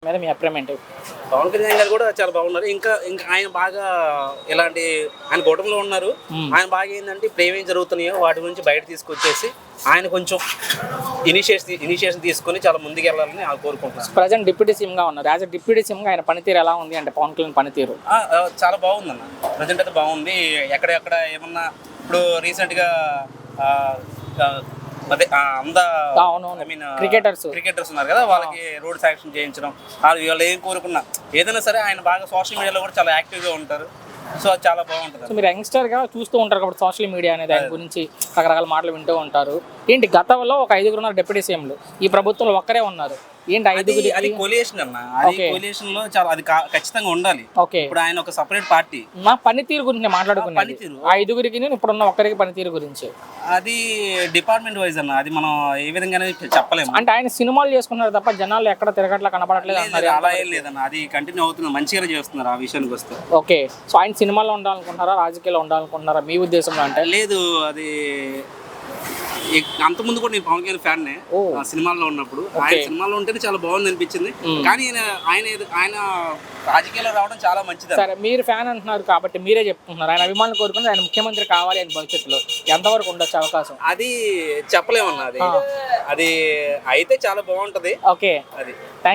మీద మీ అభిప్రాయం ఏంటి? పవన్ కళ్యాణ్ గారు కూడా చాలా బాగున్నారు. ఇంకా ఇంకా ఆయన బాగా ఇలాంటి ఆయన కూటమిలో ఉన్నారు. ఆయన బాగా ఏంటంటే ఇప్పుడు ఏమేమి జరుగుతున్నాయో వాటి గురించి బయట తీసుకొచ్చేసి ఆయన కొంచెం ఇనిషియేషన్ తీసుకొని చాలా ముందుకు వెళ్ళాలని కోరుకుంటున్నాను. ప్రజెంట్ డిప్యూటీ సీఎంగా ఉన్నారు. యాజ్ అ డిప్యూటీ సీఎంగా ఆయన పనితీరు ఎలా ఉంది అంటే పవన్ కళ్యాణ్ పనితీరు? చాలా బాగుందన్న. ప్రజెంట్ అయితే బాగుంది. ఎక్కడెక్కడ ఏమన్నా ఇప్పుడు రీసెంట్గా అదే క్రికెటర్స్ ఉన్నారు కదా, వాళ్ళకి రోడ్ శాంక్షన్ చేయించడం, వాళ్ళు ఏం కోరుకున్నా ఏదైనా సరే ఆయన బాగా సోషల్ మీడియాలో కూడా చాలా యాక్టివ్గా ఉంటారు. సో అది చాలా బాగుంటుంది. సో మీరు యంగ్స్టర్గా చూస్తూ ఉంటారు కాబట్టి సోషల్ మీడియా అనేది ఆయన గురించి రకరకాల మాటలు వింటూ ఉంటారు. ఏంటి గతంలో ఒక 5 ఉన్నారు డిప్యూటీ సీఎంలు, ఈ ప్రభుత్వంలో ఒక్కరే ఉన్నారు. ఏంటి 5? అది కొలియేషన్ అన్న. అది కొలియేషన్ లో చాలా అది ఖచ్చితంగా ఉండాలి. ఓకే, ఇప్పుడు ఆయన ఒక సెపరేట్ పార్టీ. మా పనితీరు గురించి మాట్లాడుకున్నాను. పనితీరు 5కి ఇప్పుడున్న ఒక్కరికి పనితీరు గురించి అది డిపార్ట్మెంట్ వైజ్ అన్న. అది మనం ఏ విధంగానే చెప్పలేము. అంటే ఆయన సినిమాలు చేసుకున్నారు తప్ప జనాలు ఎక్కడ తిరగట్లా కనపడట్లేదు అన్నారు. అలా ఏం లేదన్న. అది కంటిన్యూ అవుతుంది, మంచిగానే చేస్తున్నారు ఆ విషయానికి వస్తే. ఓకే, సో ఆయన సినిమాలో ఉండాలనుకుంటున్నారా, రాజకీయాల్లో ఉండాలనుకుంటున్నారా మీ ఉద్దేశంలో? అంటే లేదు, అది అంతకుముందు కూడా నేను పవన్ కళ్యాణ్ ఫ్యాన్నే. సినిమాల్లో ఉన్నప్పుడు ఆయన సినిమాలో ఉంటేనే చాలా బాగుంది అనిపించింది. కానీ ఆయన రాజకీయాల్లో రావడం చాలా మంచిది. సరే, మీరు ఫ్యాన్ అంటున్నారు కాబట్టి మీరే చెప్తున్నారు. ఆయన అభిమానులు కోరుకుంటే ఆయన ముఖ్యమంత్రి కావాలి అని భవిష్యత్తులో ఎంతవరకు ఉండొచ్చు అవకాశం? అది చెప్పలేమన్నా. అది అయితే చాలా బాగుంటది. ఓకే, అది